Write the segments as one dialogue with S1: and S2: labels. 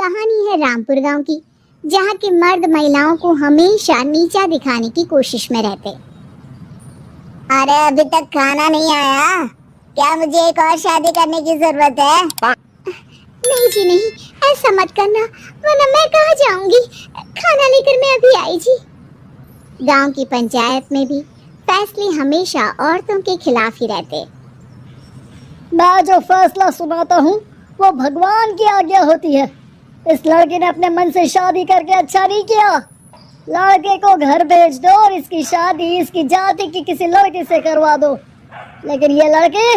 S1: कहानी है रामपुर गांव की, जहां के मर्द महिलाओं को हमेशा नीचा दिखाने की कोशिश में रहते। अरे अभी तक खाना नहीं आया, क्या मुझे एक और शादी करने की जरूरत है? नहीं जी नहीं, ऐसा मत करना, वरना मैं कहाँ जाऊंगी। खाना लेकर मैं अभी आई जी। गांव की पंचायत में भी फैसले हमेशा औरतों के खिलाफ ही रहते।
S2: मैं जो फैसला सुनाता हूँ वो भगवान की आज्ञा होती है। इस लड़के ने अपने मन से शादी करके अच्छा नहीं किया। लड़के को घर भेज दो और इसकी शादी इसकी जाति की किसी लड़के से करवा दो, लेकिन ये लड़के,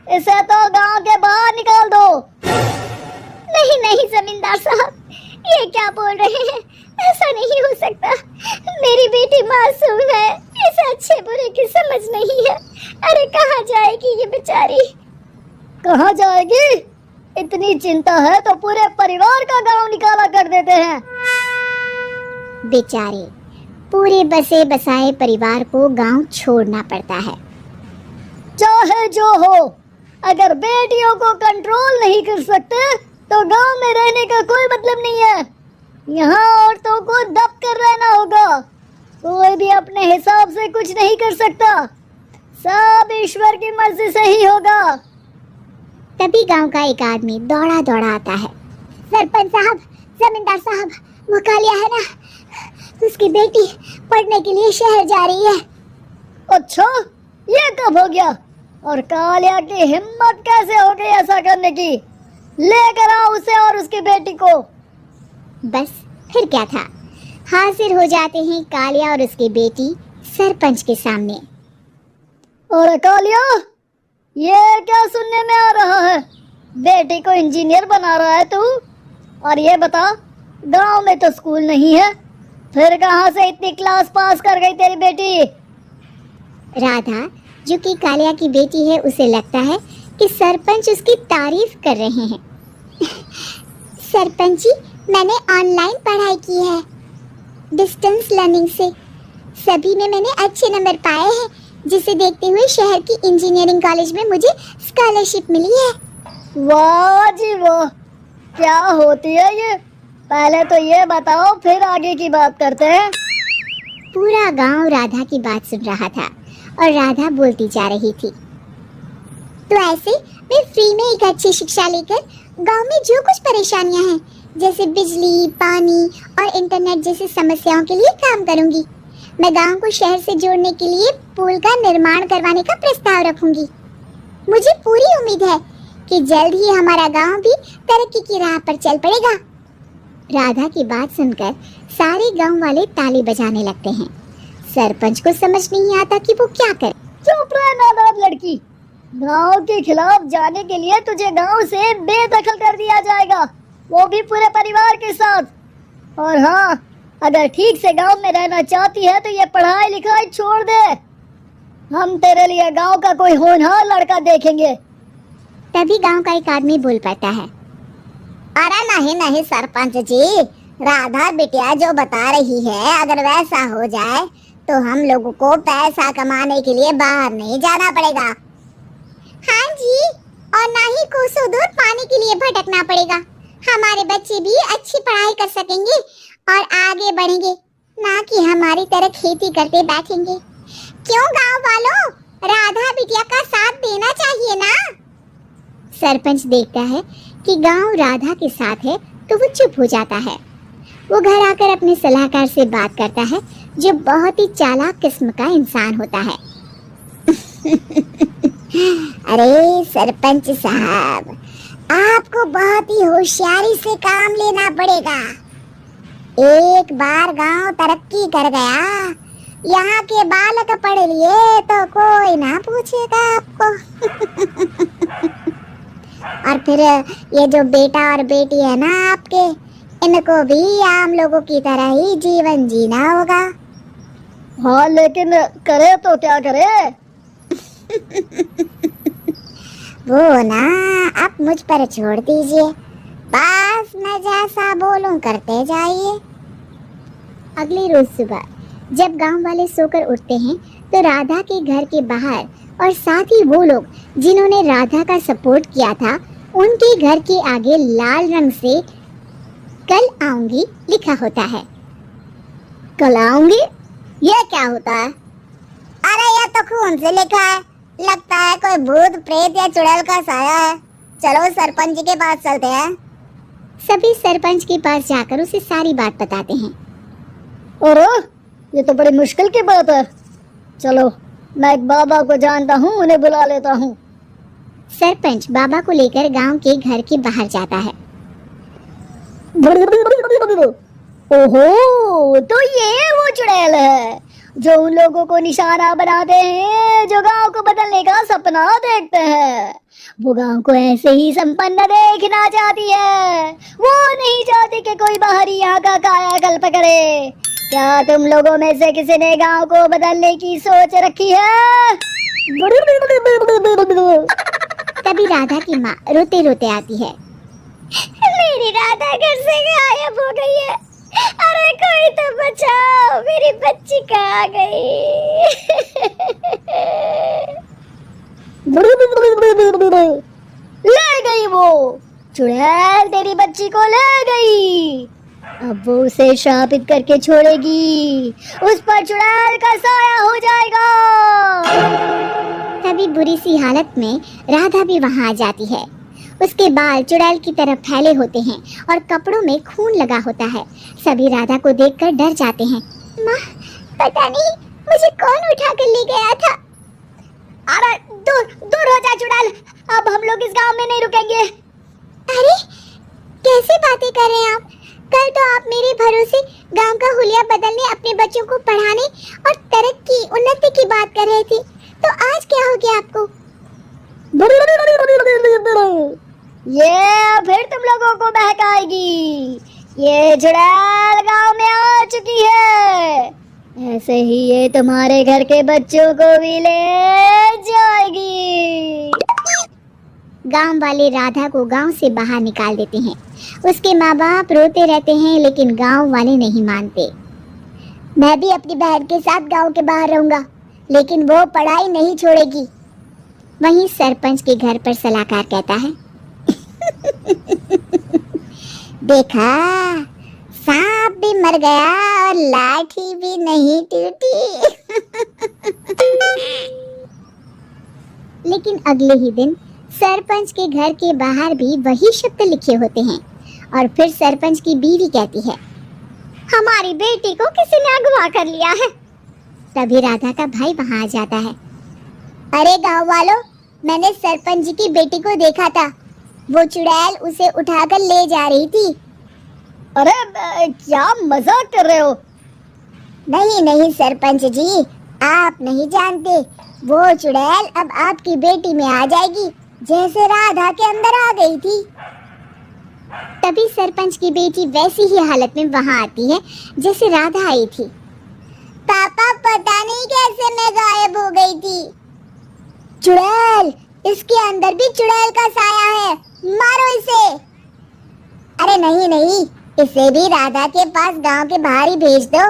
S2: इसे तो गांव के बाहर निकाल दो।
S1: नहीं नहीं जमींदार साहब, ये क्या बोल रहे हैं? ऐसा नहीं हो सकता। मेरी बेटी मासूम है, इसे अच्छे बुरे की समझ नहीं है। अरे कहाँ जाएगी ये बेचारी?
S2: कहाँ जाएगी? इतनी चिंता है तो पूरे परिवार का गांव निकाला कर देते हैं।
S1: बेचारे पूरे बसे बसाए परिवार को गांव छोड़ना पड़ता है।
S2: चाहे जो हो, अगर बेटियों को कंट्रोल नहीं कर सकते तो गांव में रहने का कोई मतलब नहीं है। यहाँ औरतों को दब कर रहना होगा। कोई भी अपने हिसाब से कुछ नहीं कर सकता, सब ईश्वर की मर्जी से ही होगा।
S1: तभी गांव का एक आदमी दौड़ा दौड़ा आता है। सरपंच साहब, जमींदार साहब, वो कालिया है ना, उसकी बेटी पढ़ने के लिए शहर जा रही है।
S2: अच्छा, ये कब हो गया? और कालिया की हिम्मत कैसे हो गई ऐसा करने की? लेकर आओ उसे और उसकी बेटी को।
S1: बस फिर क्या था, हाजिर हो जाते हैं कालिया और उसकी बेटी सरपंच के सामने।
S2: और कालिया, ये क्या सुनने में आ रहा है? बेटी को इंजीनियर बना रहा है तू? और ये बता, गांव में तो स्कूल नहीं है, फिर कहां से इतनी क्लास पास कर गई तेरी बेटी?
S1: राधा, जो कि कालिया की बेटी है, उसे लगता है कि सरपंच उसकी तारीफ कर रहे हैं। सरपंच जी, मैंने ऑनलाइन पढ़ाई की है, डिस्टेंस लर्निंग से। सभी में मैंने अच्छे नंबर पाए हैं, जिसे देखते हुए शहर की इंजीनियरिंग कॉलेज में मुझे स्कॉलरशिप मिली है।
S2: वाह जी वाह, क्या होती है ये? पहले तो ये बताओ, फिर आगे की बात करते हैं।
S1: पूरा गांव राधा की बात सुन रहा था और राधा बोलती जा रही थी। तो ऐसे मैं फ्री में एक अच्छी शिक्षा लेकर गांव में जो कुछ परेशानियां हैं, जैसे बिजली, पानी और इंटरनेट जैसी समस्याओं के लिए काम करूंगी। मैं गांव को शहर से जोड़ने के लिए पुल का निर्माण करवाने का प्रस्ताव रखूंगी। मुझे पूरी उम्मीद है कि जल्द ही हमारा गांव भी तरक्की की राह पर चल पड़ेगा। राधा की बात सुनकर सारे गांव वाले ताली बजाने लगते हैं। सरपंच को समझ नहीं आता कि वो क्या करे।
S2: चुप रह नादान लड़की, गांव के खिलाफ जाने के लिए तुझे गांव से बेदखल कर दिया जाएगा, वो भी पूरे परिवार के साथ। और हाँ, अगर ठीक से गांव में रहना चाहती है तो ये पढ़ाई लिखाई छोड़ दे। हम तेरे लिए गांव का कोई होनहार लड़का देखेंगे।
S1: तभी गांव का एक आदमी बोल पड़ता है। अरे नहीं नहीं सरपंच जी, राधा बिटिया जो बता रही है, अगर वैसा हो जाए तो हम लोगों को पैसा कमाने के लिए बाहर नहीं जाना पड़ेगा। हाँ जी, और ना ही कोसों दूर पानी के लिए भटकना पड़ेगा। हमारे बच्चे भी अच्छी पढ़ाई कर सकेंगे और आगे बढ़ेंगे, ना कि हमारी तरह खेती करते बैठेंगे। क्यों गांव वालों, राधा बिटिया का साथ देना चाहिए ना। सरपंच देखता है कि गांव राधा के साथ है तो वो चुप हो जाता है। वो घर आकर अपने सलाहकार से बात करता है, जो बहुत ही चालाक किस्म का इंसान होता है। अरे सरपंच साहब, आपको बहुत ही होशियारी से काम लेना पड़ेगा। एक बार गांव तरक्की कर गया, यहाँ के बालक पढ़ लिए तो कोई ना पूछेगा आपको। और फिर ये जो बेटा और बेटी है ना आपके, इनको भी आम लोगों की तरह ही जीवन जीना होगा।
S2: हाँ, लेकिन करे तो क्या करे?
S1: वो ना आप मुझ पर छोड़ दीजिए, बस मैं जैसा बोलूं करते जाइए। अगले रोज सुबह जब गांव वाले सोकर उठते हैं तो राधा के घर के बाहर और साथ ही वो लोग जिन्होंने राधा का सपोर्ट किया था, उनके घर के आगे लाल रंग से कल आऊंगी लिखा होता है। कल आऊंगी, ये क्या होता है? अरे यह तो खून से लिखा है, लगता है कोई भूत प्रेत या चुड़ैल का साया है। चलो सरपंच जी के पास चलते हैं। सभी सरपंच के पास जाकर उसे सारी बात बताते हैं।
S2: और ये तो बड़ी मुश्किल की बात है। चलो मैं एक बाबा को जानता हूँ, उन्हें बुला लेता हूँ।
S1: सरपंच बाबा को लेकर गांव के घर के बाहर जाता है।
S2: ओहो, तो ये वो चुड़ैल है जो उन लोगों को निशाना बनाते हैं जो गांव को बदलने का सपना देखते हैं। वो गांव को ऐसे ही संपन्न देखना चाहती है, वो नहीं चाहती कि कोई बाहरी यहाँ का कायाकल्प करे। क्या तुम लोगों में से किसी ने गांव को बदलने की सोच रखी है?
S1: तभी राधा की माँ रोते रोते आती है। मेरी राधा घर से गायब हो गई है। अरे कोई तो बचाओ, मेरी बच्ची कहाँ गई?
S2: ले गई वो चुड़ैल, तेरी बच्ची को ले गई। अब वो उसे शापित करके छोड़ेगी, उस पर चुड़ैल का साया हो जाएगा।
S1: तभी बुरी सी हालत में राधा भी वहाँ आ जाती है। उसके बाल चुड़ैल की तरह फैले होते हैं और कपड़ों में खून लगा होता है। सभी राधा को देखकर डर जाते हैं। माँ, पता नहीं मुझे कौन उठा कर ले गया था।
S2: अरे दूर दूर हो जा चुड़ैल, अब हम लोग इस गांव में नहीं रुकेंगे।
S1: अरे कैसी बातें कर रहे हैं आप? कल तो आप मेरे भरोसे गांव का हुलिया बदलने, अपने बच्चों को पढ़ाने और तरक्की उन्नति की बात कर रहे थे, तो आज क्या हो गया आपको?
S2: ये फिर तुम लोगों को बहकाएगी। ये चुड़ैल गांव में आ चुकी है, ऐसे ही ये तुम्हारे घर के बच्चों को भी ले जाएगी।
S1: गांव वाले राधा को गांव से बाहर निकाल देते हैं। उसके माँ बाप रोते रहते हैं, लेकिन गांव वाले नहीं मानते। मैं भी अपनी बहन के साथ गांव के बाहर रहूंगा, लेकिन वो पढ़ाई नहीं छोड़ेगी। वहीं सरपंच के घर पर सलाहकार कहता है, देखा, सांप भी मर गया और लाठी भी नहीं टूटी। लेकिन अगले ही दिन सरपंच के घर के बाहर भी वही शब्द लिखे होते हैं। और फिर सरपंच की बीवी कहती है, हमारी बेटी को किसी ने अगवा कर लिया है। तभी राधा का भाई वहां आ जाता है। अरे गांव वालों, मैंने सरपंच जी की बेटी को देखा था। वो चुड़ैल उसे उठाकर ले जा रही थी।
S2: अरे क्या मजाक कर रहे हो?
S1: नहीं नहीं सरपंच जी, आप नहीं जानते। वो चुड़ैल अब आपकी बेटी में आ जाएगी, जैसे राधा के अंदर आ गई थी। तभी सरपंच की बेटी वैसी ही हालत में वहां आती है जैसे राधा आई थी। पापा, पता नहीं कैसे मैं गायब हो गई थी। चुड़ैल, इसके अंदर भी चुड़ैल का साया है, मारो इसे। अरे नहीं नहीं, इसे भी राधा के पास गांव के बाहर ही भेज दो।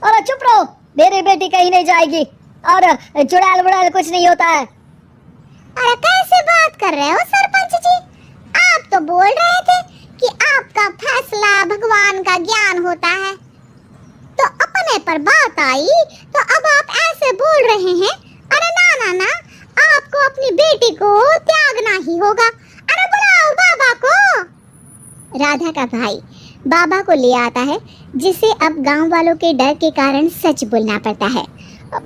S2: अरे चुप रहो, मेरी बेटी कहीं नहीं जाएगी और चुड़ैल वुड़ैल कुछ नहीं होता है।
S1: अरे कैसे बात कर रहे हो सरपंच जी? आप तो बोल रहे थे कि आपका फैसला भगवान का ज्ञान होता है, तो अपने पर बात आई तो अब आप ऐसे बोल रहे हैं। अरे ना ना ना, आपको अपनी बेटी को त्यागना ही होगा। अरे बुलाओ बाबा को। राधा का भाई बाबा को ले आता है, जिसे अब गांव वालों के डर के कारण सच बोलना पड़ता है।
S2: मैं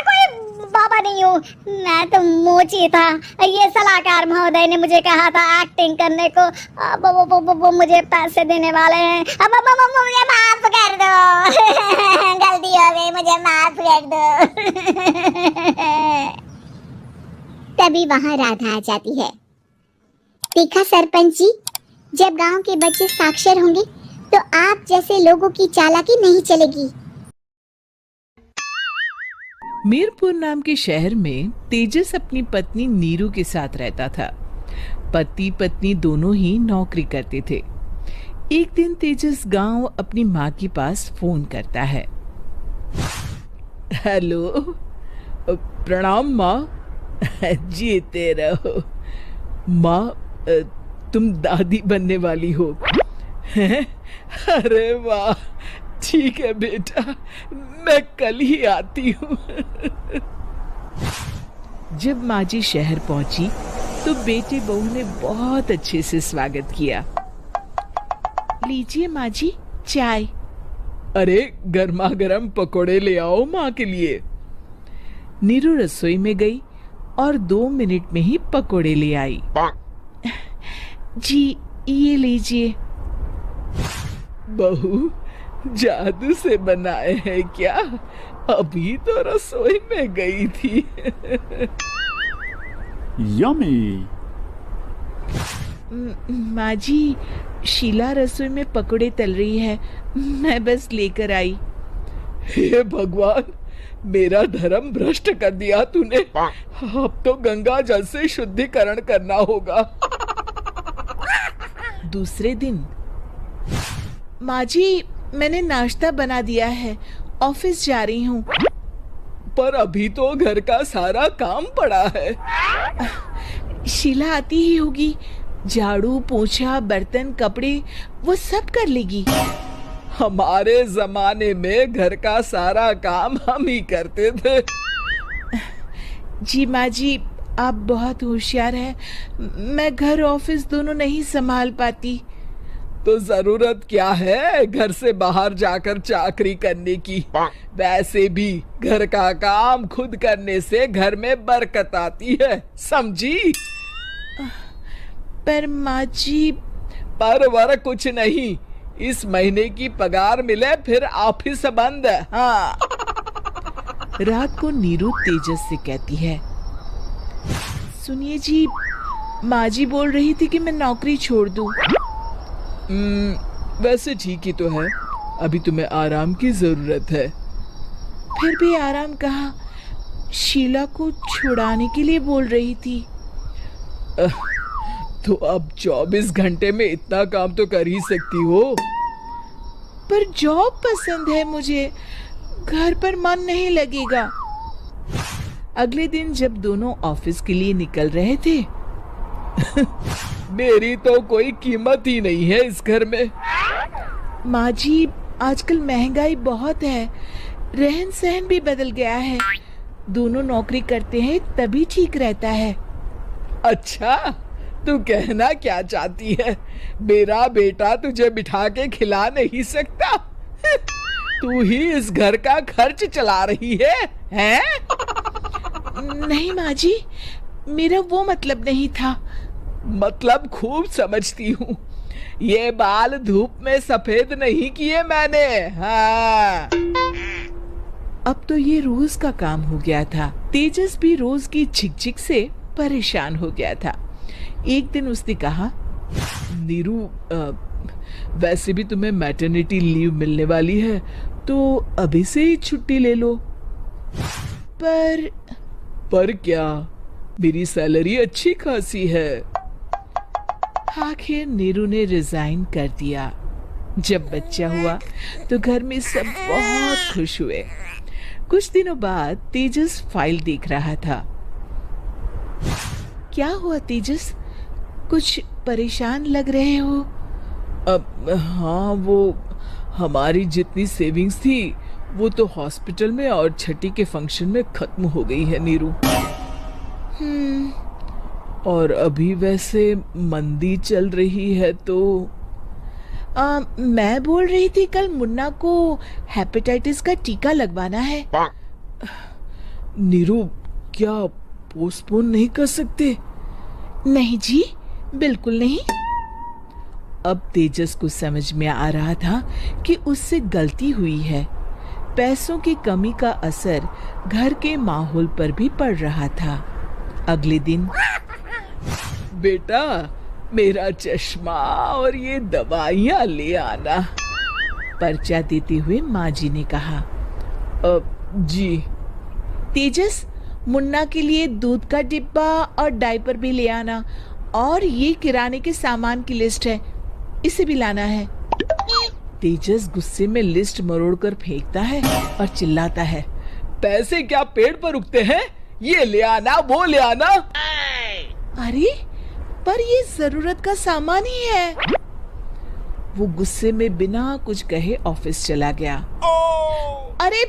S2: कोई बाबा नहीं हूँ, मैं तो मोची था। ये सलाहकार महोदय ने मुझे कहा था एक्टिंग करने को। वो मुझे पैसे देने वाले हैं। अब मुझे माफ कर दो।
S1: गलती हो गई, मुझे माफ कर दो। तभी वहाँ राधा आ जाती है। देखा सरपंच जी, जब गांव के बच्चे साक्षर होंगे तो आप जैसे लोगों की चालाकी नहीं चलेगी।
S3: मीरपुर नाम के शहर में तेजस अपनी पत्नी नीरू के साथ रहता था। पति पत्नी दोनों ही नौकरी करते थे। एक दिन तेजस गांव अपनी माँ के पास फोन करता है। हेलो, प्रणाम माँ। जीते रहो माँ, तुम दादी बनने वाली हो। हैं? अरे वाह, ठीक है बेटा, मैं कल ही आती हूँ। जब माँ जी शहर पहुंची तो बेटे बहू ने बहुत अच्छे से स्वागत किया। लीजिए माँ जी चाय। अरे गर्मा गर्म पकोड़े ले आओ माँ के लिए। नीरू रसोई में गई और 2 मिनट में ही पकोड़े ले आई। जी ये लीजिए। बहू जादू से बनाए हैं क्या? अभी तो रसोई में गई थी।
S4: यम्मी।
S3: माँ जी शीला रसोई में पकोड़े तल रही है, मैं बस लेकर आई। हे भगवान, मेरा धर्म भ्रष्ट कर दिया तूने। अब तो गंगा जल से शुद्धिकरण करना होगा। दूसरे दिन, माँ जी मैंने नाश्ता बना दिया है, ऑफिस जा रही हूँ। पर अभी तो घर का सारा काम पड़ा है। शीला आती ही होगी, झाड़ू पोछा बर्तन कपड़े वो सब कर लेगी। हमारे जमाने में घर का सारा काम हम ही करते थे। जी माँ जी आप बहुत होशियार हैं, मैं घर ऑफिस दोनों नहीं संभाल पाती। तो जरूरत क्या है घर से बाहर जाकर चाकरी करने की? वैसे भी घर का काम खुद करने से घर में बरकत आती है, समझी? पर माँ जी। पर वर कुछ नहीं, इस महीने की पगार मिले फिर ऑफिस बंद। हाँ। रात को नीरू तेजस से कहती है, सुनिए जी, माँ जी बोल रही थी कि मैं नौकरी छोड़ दूं। वैसे ठीक ही तो है, अभी तुम्हें आराम की जरूरत है। फिर भी आराम कहाँ, शीला को छुड़ाने के लिए बोल रही थी। तो अब 24 घंटे में इतना काम तो कर ही सकती हो। पर जॉब पसंद है मुझे, घर पर मन नहीं लगेगा। अगले दिन जब दोनों ऑफिस के लिए निकल रहे थे, मेरी तो कोई कीमत ही नहीं है इस घर में। माँ जी आजकल महंगाई बहुत है, रहन सहन भी बदल गया है, दोनों नौकरी करते हैं तभी ठीक रहता है। अच्छा, तू कहना क्या चाहती है? मेरा बेटा तुझे बिठा के खिला नहीं सकता? तू ही इस घर का खर्च चला रही है, हैं? नहीं माँ जी, मेरा वो मतलब नहीं था। मतलब खूब समझती हूँ, ये बाल धूप में सफेद नहीं किए मैंने। हाँ। अब तो ये रोज का काम हो गया था। तेजस भी रोज की झिकझिक से परेशान हो गया था। एक दिन उसने कहा, नीरू वैसे भी तुम्हें मैटरनिटी लीव मिलने वाली है, तो अभी से ही छुट्टी ले लो। पर क्या, मेरी सैलरी अच्छी खासी है। आखिर नीरू ने रिजाइन कर दिया। जब बच्चा हुआ तो घर में सब बहुत खुश हुए। कुछ दिनों बाद तेजस फाइल देख रहा था। क्या हुआ तेजस, कुछ परेशान लग रहे हो? हाँ, वो हमारी जितनी सेविंग्स थी वो तो हॉस्पिटल में और छठी के फंक्शन में खत्म हो गई है नीरू। और अभी वैसे मंदी चल रही है तो मैं बोल रही थी कल मुन्ना को हेपेटाइटिस का टीका लगवाना है। नीरू क्या पोस्टपोन नहीं कर सकते? नहीं जी, बिल्कुल नहीं। अब तेजस को समझ में आ रहा था कि उससे गलती हुई है। पैसों की कमी का असर घर के माहौल पर भी पड़ रहा था। अगले दिन, बेटा मेरा चश्मा और ये दवाइयाँ ले आना, पर्चा देते हुए माँ जी ने कहा। जी। तेजस, मुन्ना के लिए दूध का डिब्बा और डायपर भी ले आना, और ये किराने के सामान की लिस्ट है, इसे भी लाना है। तेजस गुस्से में लिस्ट मरोड़कर फेंकता है और चिल्लाता है, पैसे क्या पेड़ पर उगते हैं? ये ले आना, वो ले आना। अरे पर ये जरूरत का सामान ही है। वो गुस्से में बिना कुछ कहे ऑफिस चला गया। अरे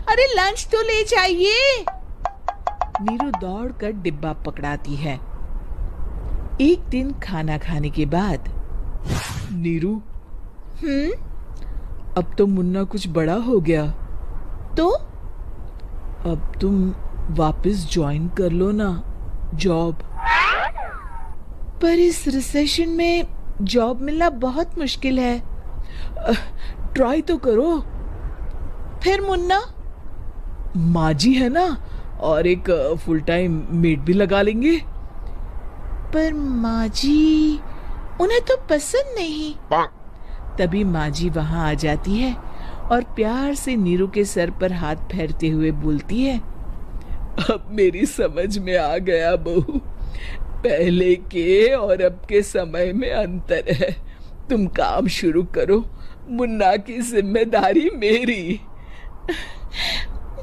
S3: अरे लंच तो ले जाइए। नीरू दौड़कर डिब्बा पकड़ाती है। एक दिन खाना खाने के बाद, नीरू, अब तो मुन्ना कुछ बड़ा हो गया, तो अब तुम वापस ज्वाइन कर लो ना जॉब। पर इस रिसेशन में जॉब मिलना बहुत मुश्किल है। ट्राई तो करो। फिर मुन्ना, माँ जी है ना, और एक फुल टाइम मेड भी लगा लेंगे। पर माँ जी, उन्हें तो पसंद नहीं। तभी माँ जी वहां आ जाती है और प्यार से नीरू के सर पर हाथ फेरते हुए बोलती है, अब मेरी समझ में आ गया बहू, पहले के और अब के समय में अंतर है। तुम काम शुरू करो, मुन्ना की जिम्मेदारी मेरी।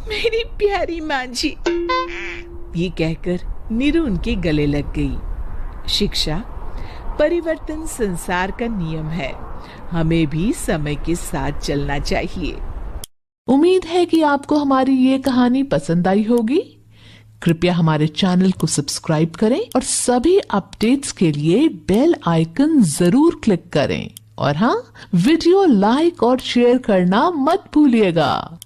S3: मेरी प्यारी माँ जी। ये कहकर नीरू उनके गले लग गई। शिक्षा, परिवर्तन संसार का नियम है, हमें भी समय के साथ चलना चाहिए।
S4: उम्मीद है कि आपको हमारी ये कहानी पसंद आई होगी। कृपया हमारे चैनल को सब्सक्राइब करें और सभी अपडेट्स के लिए बेल आइकन जरूर क्लिक करें। और हाँ, वीडियो लाइक और शेयर करना मत भूलिएगा।